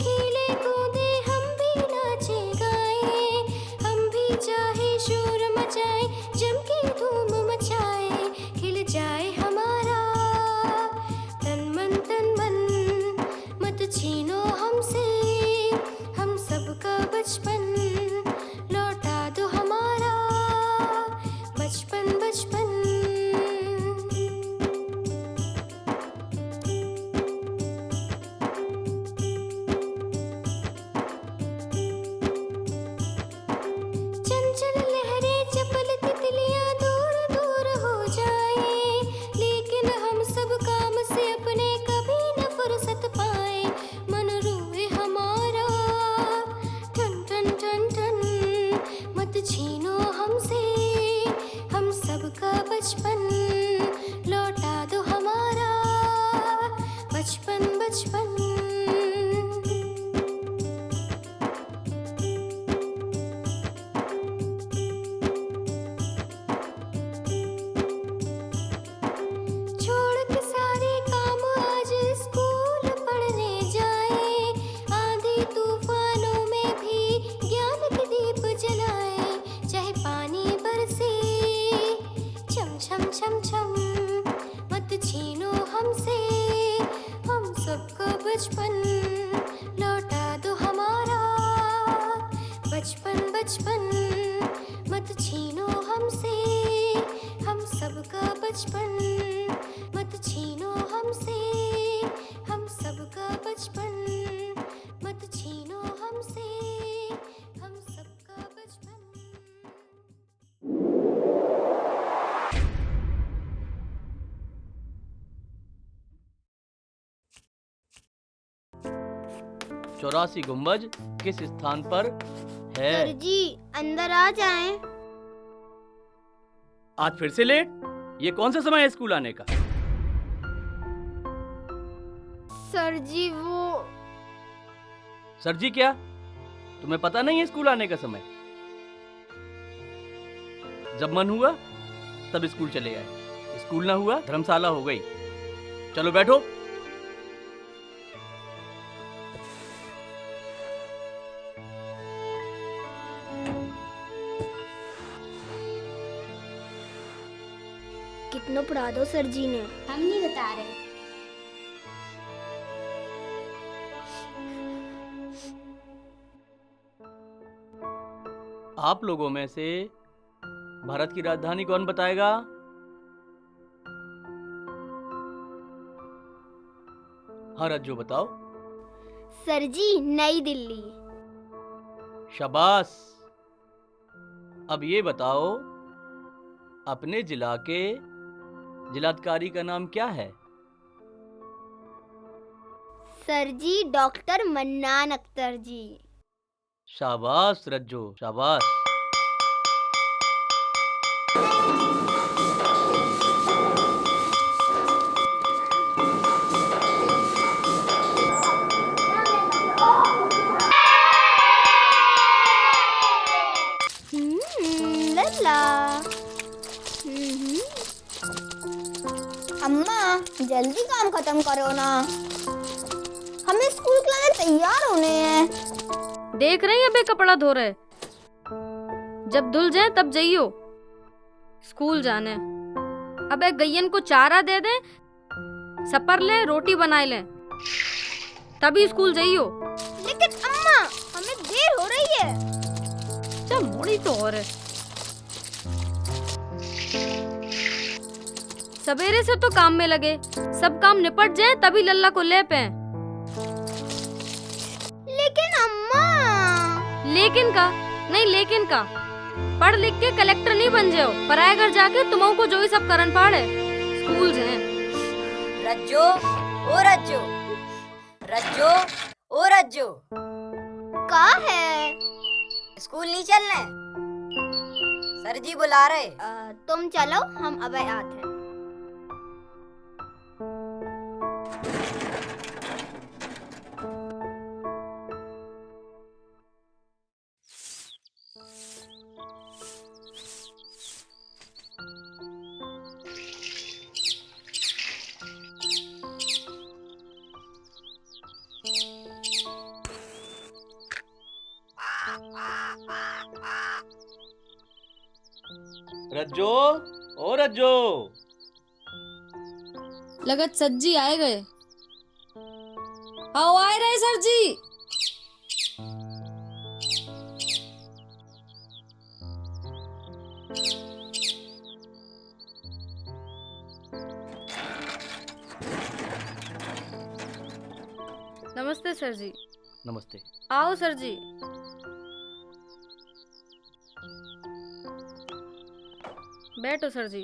खेले कूदे हम भी नाचे गाए, हम भी चाहे शोर मचाए, जम के धूम मचाए, खिल जाए हमारा तन मन, मत छीनो हमसे हम सबका बचपन, लौटा दो हमारा बचपन बचपन। चंचल लहरें चपल तितलियां दूर दूर हो जाए, लेकिन हम सब काम से अपने कभी न फुर्सत पाए, मन रोए हमारा ठन ठन ठन ठन, मत छीनो हमसे हम सबका बचपन, लौटा दो हमारा बचपन बचपन। छोड़ के सारे काम आज स्कूल पढ़ने जाए, आंधी तूफानों में भी ज्ञान के दीप जलाए, चाहे पानी बरसे छम छम छम छम, मत छीनो हमसे हम सबका बचपन, लौटा दो हमारा बचपन बचपन, मत छीनो हमसे हम सबका बचपन, मत छीनो हमसे हम सबका बचपन, मत छीनो हमसे हम सबका बचपन। चौरासी गुंबज किस स्थान पर है? सर जी अंदर आ जाएं। आज फिर से लेट? ये कौन सा समय है स्कूल आने का? सर जी वो सर जी क्या? तुम्हें पता नहीं है स्कूल आने का समय? जब मन हुआ तब स्कूल चले आए, स्कूल ना हुआ धर्मशाला हो गई। चलो बैठो। कितना पढ़ा दो सर जी ने? हम नहीं बता रहे। आप लोगों में से भारत की राजधानी कौन बताएगा? हाँ रज्जू बताओ। सर जी नई दिल्ली। शाबाश। अब ये बताओ अपने जिला के जिलाधिकारी का नाम क्या है? सर जी डॉक्टर मन्नान अख्तर जी। शाबाश रज्जू शाबाश। लल्ला। अम्मा जल्दी काम खत्म करो ना, हमें स्कूल के लिए तैयार होने हैं। देख रही है बे कपड़ा धो रहे, जब धुल जाए तब जाइयो स्कूल जाने। अबे गैयन को चारा दे दे, सपर ले रोटी बनाए ले, तभी स्कूल जाइयो। लेकिन अम्मा हमें देर हो रही है। अच्छा मोड़ी तो और है। सवेरे से तो काम में लगे, सब काम निपट जाए तभी लल्ला को ले पे। लेकिन अम्मा। लेकिन का नहीं, लेकिन का पढ़ लिख के कलेक्टर नहीं बन जाओ, पराए घर जाके तुमों को जो ही सब करन पाड़े। स्कूल जाए। रज्जो ओ रज्जो, रज्जो ओ रज्जो, का है? स्कूल नहीं चलने? सर जी बुला रहे। तुम चलो हम अबे आते हैं। रज्जो, ओ रज्जो। लगत सर जी आए गए। आओ आए रहे सर जी। नमस्ते सर जी। नमस्ते। आओ सर जी। बैठो सर जी।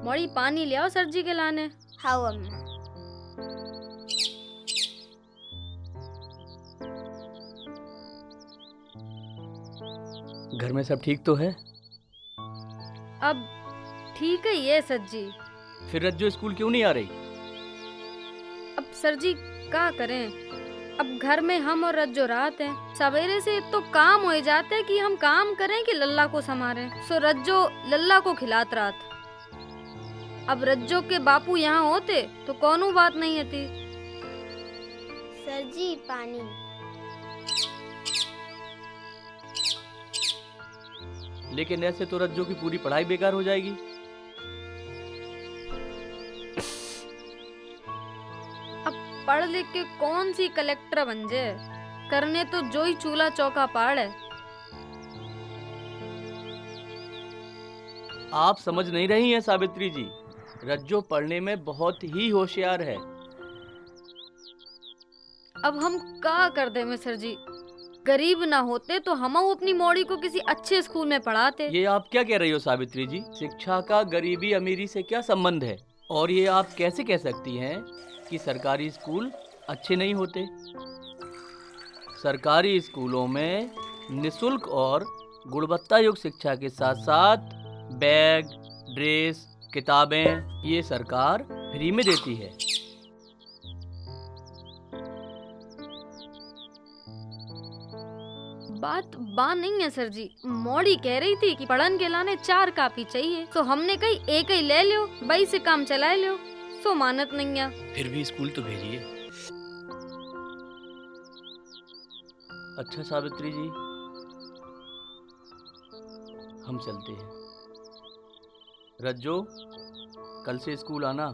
मोड़ी पानी ले आओ सर जी के लाने। हाँ अम्मा। घर में सब ठीक तो है? अब ठीक है ये सर जी। फिर रज्जो स्कूल क्यों नहीं आ रही? अब सर जी क्या करें, अब घर में हम और रज्जो रात हैं। सवेरे से तो काम हो जाते हैं कि हम काम करें कि लल्ला को संभालें। सो रज्जो लल्ला को खिलात रात। अब रज्जो के बापू यहाँ होते तो कौनो बात नहीं होती। सर जी पानी। लेकिन ऐसे तो रज्जो की पूरी पढ़ाई बेकार हो जाएगी। अब पढ़ लिख के कौन सी कलेक्टर बन जाए, करने तो जो ही चूल्हा चौका पाड़ है। आप समझ नहीं रही हैं सावित्री जी, रज्जो पढ़ने में बहुत ही होशियार है। अब हम क्या कर दे में सर जी, गरीब ना होते तो हम अपनी मोड़ी को किसी अच्छे स्कूल में पढ़ाते। ये आप क्या कह रही हो सावित्री जी? शिक्षा का गरीबी अमीरी से क्या संबंध है? और ये आप कैसे कह सकती हैं कि सरकारी स्कूल अच्छे नहीं होते? सरकारी स्कूलों में निशुल्क और गुणवत्ता युक्त शिक्षा के साथ साथ बैग, ड्रेस, किताबें ये सरकार फ्री में देती है। बात नहीं है सर जी, मोड़ी कह रही थी कि पढ़न के लाने 4 कापी चाहिए, तो हमने कही एक ही ले लो, बई से काम चला लो। सो मानत नहीं है। फिर भी स्कूल तो भेजिए। अच्छा सावित्री जी, हम चलते हैं। रज्जो, कल से स्कूल आना।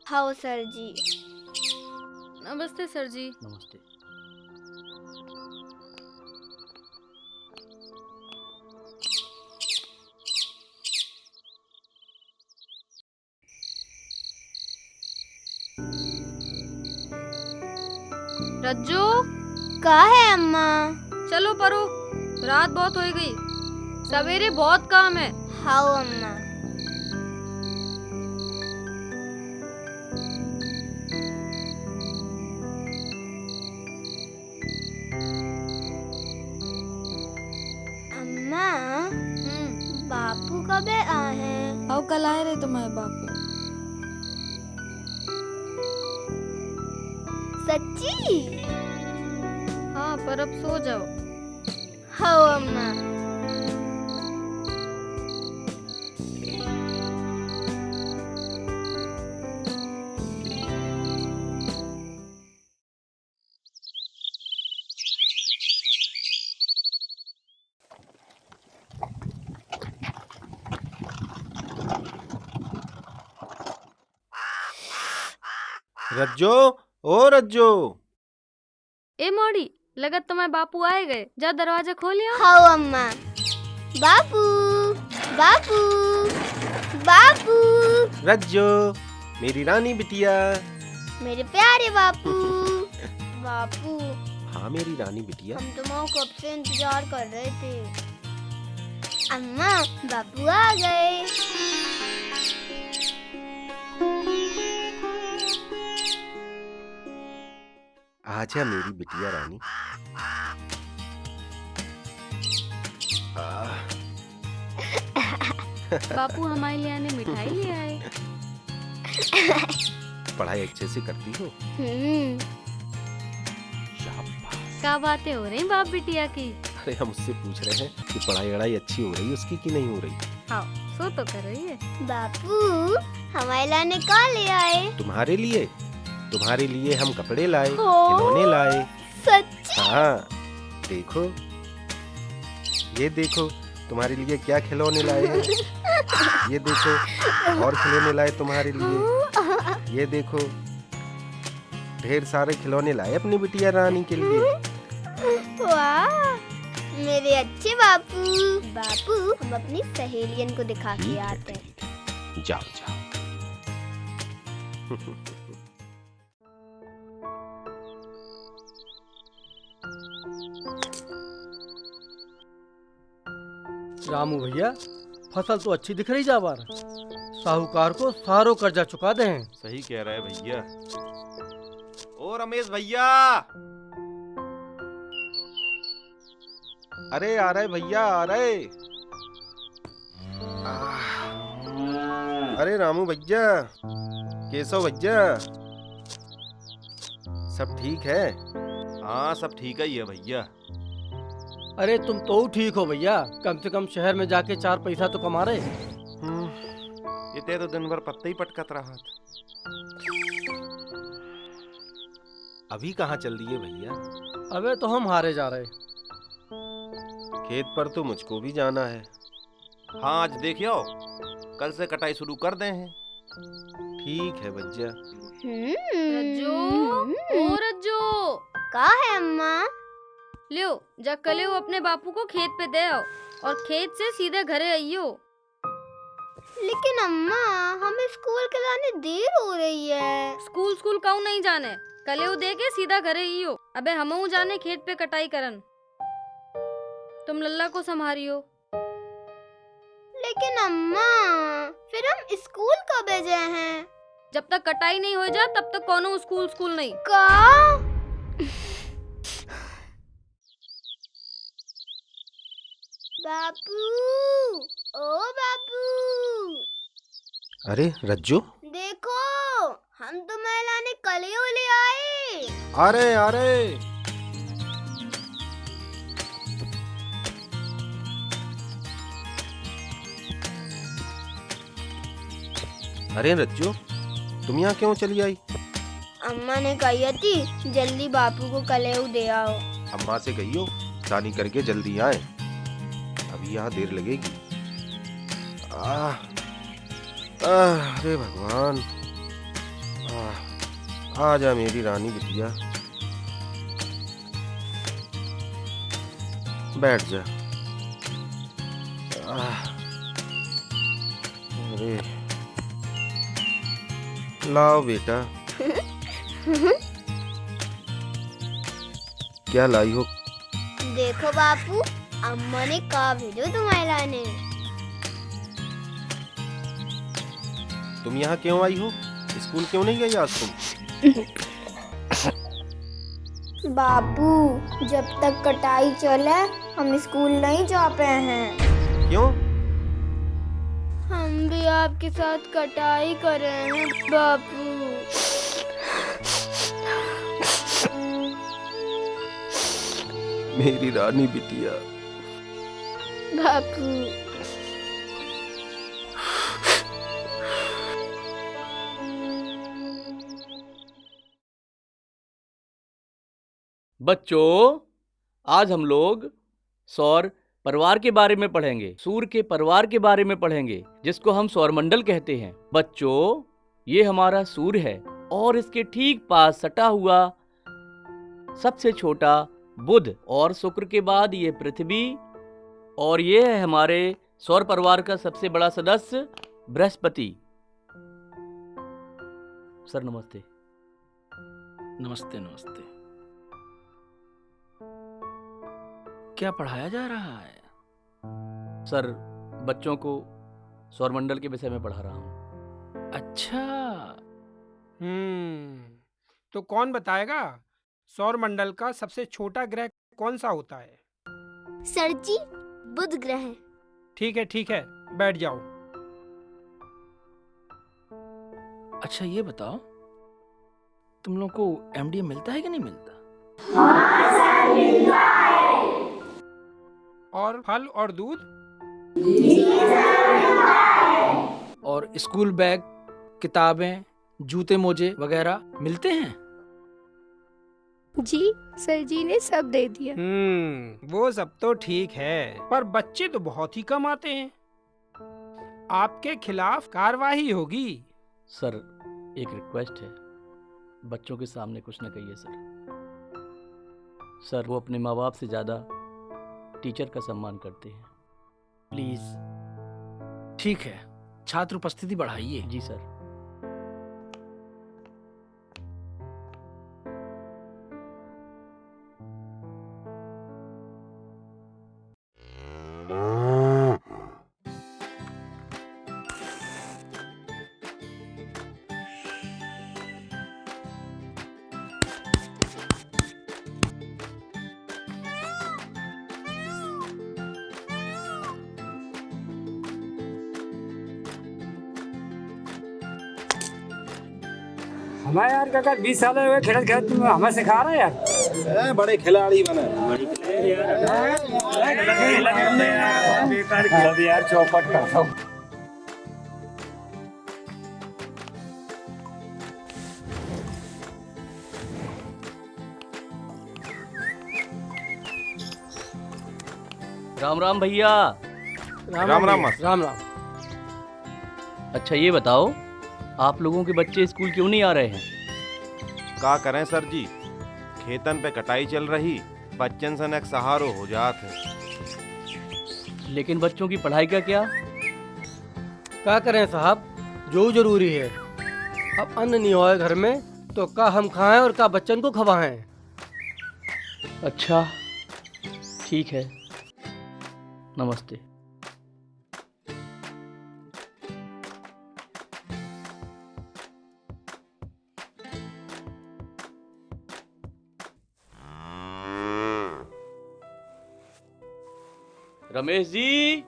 हाँ सर जी। नमस्ते सर जी। नमस्ते। रज्जो, का है अम्मा? चलो परो, रात बहुत हो गई, सवेरे बहुत काम है। हाँ अम्मा। अम्मा, बापू कब आए हैं? आओ कल आए रहे तुम्हारे बापू। सच्ची? हाँ पर अब सो जाओ। हाँ अम्मा। रज्जो, ओ रज्जो। ए मोड़ी, लगत तुम्हारे बापू आए गए, जा दरवाजा खोलियो। हाँ अम्मा। बापू, बापू, बापू। रज्जो, मेरी रानी बिटिया। मेरे प्यारे बापू। बापू, हाँ मेरी रानी बिटिया। हम तुम्हारा कब से इंतजार कर रहे थे। अम्मा, बापू आ गए। आजा मेरी बिटिया रानी। बापू हमारे लिए आने मिठाई ले आए। पढ़ाई अच्छे से करती हो? शाबाश। क्या बातें हो रही बाप बिटिया की? अरे हम उससे पूछ रहे हैं कि पढ़ाई वढ़ाई अच्छी हो रही है उसकी कि नहीं हो रही। हाँ, सो तो कर रही है। बापू, हमारे लाने का ले आए? तुम्हारे लिए? तुम्हारे लिए हम कपड़े लाए, हो? खिलौने लाए। सच्ची? हाँ, देखो ये देखो तुम्हारे लिए क्या खिलौने लाए हैं। ये देखो और खिलौने लाए तुम्हारे लिए। ये देखो ढेर सारे खिलौने लाए अपनी बिटिया रानी के लिए। वाह मेरे अच्छे बापू। बापू हम अपनी सहेलियन को दिखा के आते हैं। जाओ जाओ। रामू भैया फसल तो अच्छी दिख रही जा बार। साहूकार को सारो कर्जा चुका दे हैं। सही कह रहा है भैया। ओ रमेश भैया, अरे आ रहे भैया आ रहे। अरे रामू भैया, केशव भैया, सब ठीक है? हाँ सब ठीक ही है भैया। अरे तुम तो ठीक हो भैया, कम से कम शहर में जाके 4 पैसा तो कमा रहे। ये तो दिन भर पत्ते ही पटकत रहा था। अभी कहाँ चल रही है भैया? अबे तो हम हारे जा रहे। खेत पर तो मुझको भी जाना है। हाँ आज देखियो, कल से कटाई शुरू कर दे हैं। ठीक है भैया। रज्जो, ओ रज्जो, का है अम्मा? लियो जा कले अपने बापू को खेत पे दे आओ और खेत से सीधे घरे आइयो। लेकिन अम्मा हमें स्कूल के जाने देर हो रही है। स्कूल काऊ नहीं जाने, कले दे के सीधा घरे आइयो। अबे हमहू जाने खेत पे कटाई करन, तुम लल्ला को संभारियो। लेकिन अम्मा फिर हम स्कूल कब भेजे हैं? जब तक कटाई नहीं हो जा तब तक कोनो स्कूल नहीं। का? बापू, ओ बापू। अरे रज्जू, देखो हम तो लाने कलियों ले आए। आ रहे। अरे रज्जू, तुम यहाँ क्यों चली आई? अम्मा ने कही थी जल्दी बापू को कलेऊ दे आओ। अम्मा से कहियो दानी करके जल्दी आए, अभी यहाँ देर लगेगी। अरे भगवान, आ जा मेरी रानी बिटिया, बैठ जा। अरे लाओ बेटा। क्या लाई हो? देखो बापू, अम्मा ने कहा भेजो तुम्हारे लाने। तुम यहाँ क्यों आई हो? स्कूल क्यों नहीं गई आज तुम? बापू जब तक कटाई चले हम स्कूल नहीं जा पाए हैं। क्यों? हम भी आपके साथ कटाई कर रहे हैं बापू। मेरी रानी बिटिया। बापू बच्चों, आज हम लोग सौर परिवार के बारे में पढ़ेंगे, सूर्य के परिवार के बारे में पढ़ेंगे, जिसको हम सौरमंडल कहते हैं। बच्चों, ये हमारा सूर्य है और इसके ठीक पास सटा हुआ सबसे छोटा बुध और शुक्र के बाद ये पृथ्वी, और ये है हमारे सौर परिवार का सबसे बड़ा सदस्य बृहस्पति। सर नमस्ते। नमस्ते नमस्ते। क्या पढ़ाया जा रहा है? सर बच्चों को सौरमंडल के विषय में पढ़ा रहा हूँ। अच्छा। तो कौन बताएगा सौरमंडल का सबसे छोटा ग्रह कौन सा होता है? सर जी, बुध ग्रह। ठीक है, बैठ जाओ। अच्छा ये बताओ, तुम लोग को एमडीए मिलता है कि नहीं मिलता? और फल और दूध? और स्कूल बैग, किताबें, जूते मोजे वगैरह मिलते हैं? जी सर जी ने सब दे दिया। वो सब तो ठीक है, पर बच्चे तो बहुत ही कम आते हैं। आपके खिलाफ कार्रवाई होगी। सर एक रिक्वेस्ट है, बच्चों के सामने कुछ न कहिए सर। सर वो अपने माँ बाप से ज़्यादा टीचर का सम्मान करते हैं। प्लीज। ठीक है, छात्र उपस्थिति बढ़ाइए। जी सर। हमारे यार काका 20 साल हुए खेलत खेलत तुम हमें सिखा रहे यार। बड़े खिलाड़ी बने। यार चौपट का राम राम भैया। राम राम मास्टर। राम राम। अच्छा ये बताओ, आप लोगों के बच्चे स्कूल क्यों नहीं आ रहे हैं? का करें सर जी, खेतन पे कटाई चल रही, बच्चन सन एक सहारो हो जात है। लेकिन बच्चों की पढ़ाई का क्या? क्या करें साहब, जो जरूरी है। अब अन्न नहीं होए घर में तो का हम खाएं और का बच्चन को खवाएं। अच्छा ठीक है, नमस्ते। रमेश जी,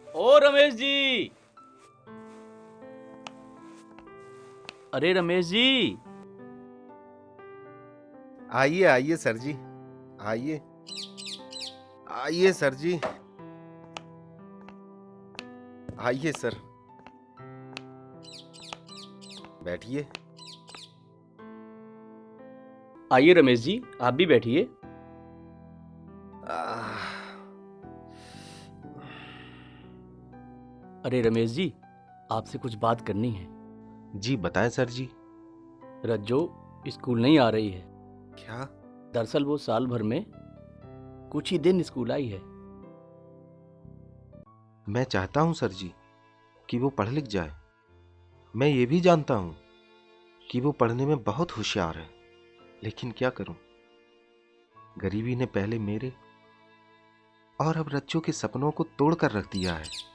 ओ रमेश जी। अरे रमेश जी। आइए आइए सर जी, आइए आइए सर जी, आइए सर, बैठिए। आइए रमेश जी, आप भी बैठिए। अरे रमेश जी, आपसे कुछ बात करनी है। जी बताएं सर जी। रज्जो स्कूल नहीं आ रही है। क्या? दरअसल वो साल भर में कुछ ही दिन स्कूल आई है। मैं चाहता हूं सर जी कि वो पढ़ लिख जाए। मैं ये भी जानता हूं कि वो पढ़ने में बहुत होशियार है, लेकिन क्या करूं, गरीबी ने पहले मेरे और अब रज्जो के सपनों को तोड़ कर रख दिया है।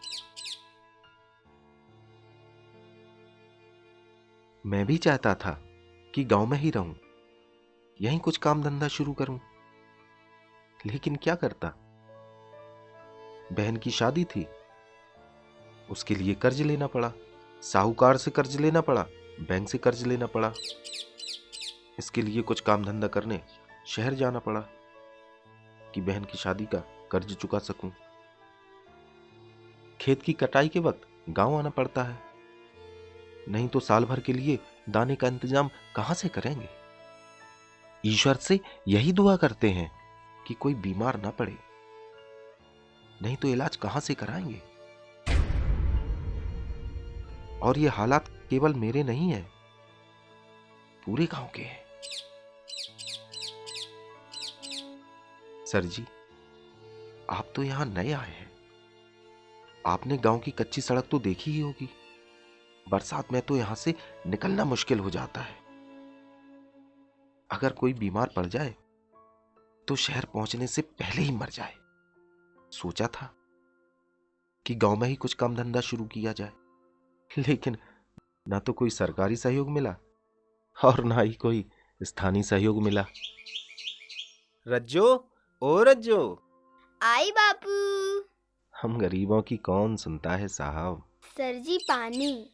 मैं भी चाहता था कि गांव में ही रहूं, यहीं कुछ काम धंधा शुरू करूं, लेकिन क्या करता। बहन की शादी थी, उसके लिए कर्ज लेना पड़ा, साहूकार से कर्ज लेना पड़ा, बैंक से कर्ज लेना पड़ा। इसके लिए कुछ काम धंधा करने शहर जाना पड़ा कि बहन की शादी का कर्ज चुका सकूं। खेत की कटाई के वक्त गांव आना पड़ता है, नहीं तो साल भर के लिए दाने का इंतजाम कहां से करेंगे। ईश्वर से यही दुआ करते हैं कि कोई बीमार ना पड़े, नहीं तो इलाज कहां से कराएंगे। और ये हालात केवल मेरे नहीं है, पूरे गांव के हैं। सर जी, आप तो यहां नए आए हैं, आपने गांव की कच्ची सड़क तो देखी ही होगी। बरसात में तो यहां से निकलना मुश्किल हो जाता है। अगर कोई बीमार पड़ जाए तो शहर पहुंचने से पहले ही मर जाए। सोचा था कि गांव में ही कुछ काम धंधा शुरू किया जाए, लेकिन ना तो कोई सरकारी सहयोग मिला और ना ही कोई स्थानीय सहयोग मिला। रज्जो, ओ रज्जो। आई बापू। हम गरीबों की कौन सुनता है साहब। सर जी पानी।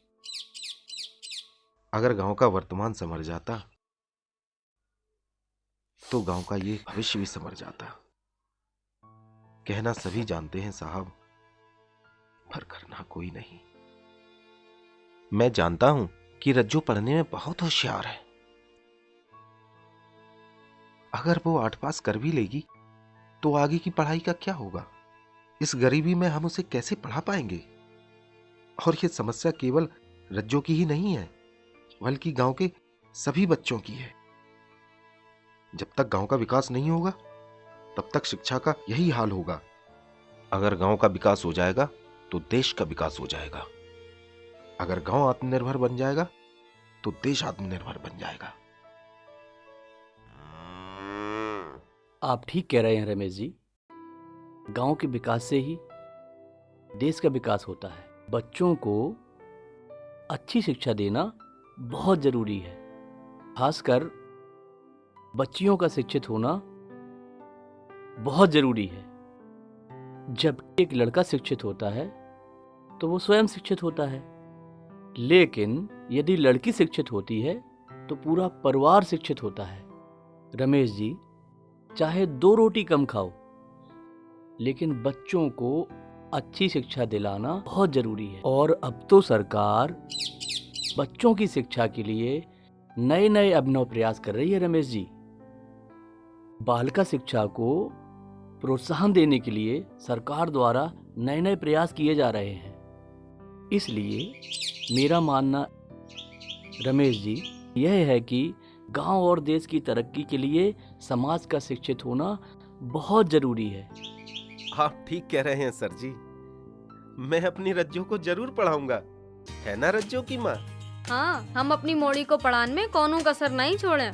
अगर गांव का वर्तमान संवर जाता तो गांव का ये भविष्य भी संवर जाता। कहना सभी जानते हैं साहब, पर करना कोई नहीं। मैं जानता हूं कि रज्जू पढ़ने में बहुत होशियार है, अगर वो 8 पास कर भी लेगी तो आगे की पढ़ाई का क्या होगा? इस गरीबी में हम उसे कैसे पढ़ा पाएंगे? और ये समस्या केवल रज्जो की ही नहीं है, बल्कि गांव के सभी बच्चों की है। जब तक गांव का विकास नहीं होगा तब तक शिक्षा का यही हाल होगा। अगर गांव का विकास हो जाएगा तो देश का विकास हो जाएगा। अगर गांव आत्मनिर्भर बन जाएगा तो देश आत्मनिर्भर बन जाएगा। आप ठीक कह रहे हैं रमेश जी। गांव के विकास से ही देश का विकास होता है। बच्चों को अच्छी शिक्षा देना बहुत जरूरी है। खासकर बच्चियों का शिक्षित होना बहुत जरूरी है। जब एक लड़का शिक्षित होता है तो वो स्वयं शिक्षित होता है, लेकिन यदि लड़की शिक्षित होती है तो पूरा परिवार शिक्षित होता है। रमेश जी, चाहे 2 रोटी कम खाओ, लेकिन बच्चों को अच्छी शिक्षा दिलाना बहुत जरूरी है। और अब तो सरकार बच्चों की शिक्षा के लिए नए नए अभिनव प्रयास कर रही है। रमेश जी, बालिका शिक्षा को प्रोत्साहन देने के लिए सरकार द्वारा नए नए प्रयास किए जा रहे हैं। इसलिए मेरा मानना रमेश जी यह है कि गांव और देश की तरक्की के लिए समाज का शिक्षित होना बहुत जरूरी है। आप ठीक कह रहे हैं सर जी। मैं अपनी रज्जो को जरूर पढ़ाऊंगा, है ना रज्जो की माँ? हाँ, हम अपनी मोड़ी को पढ़ाने में कौनों कसर नहीं छोड़े।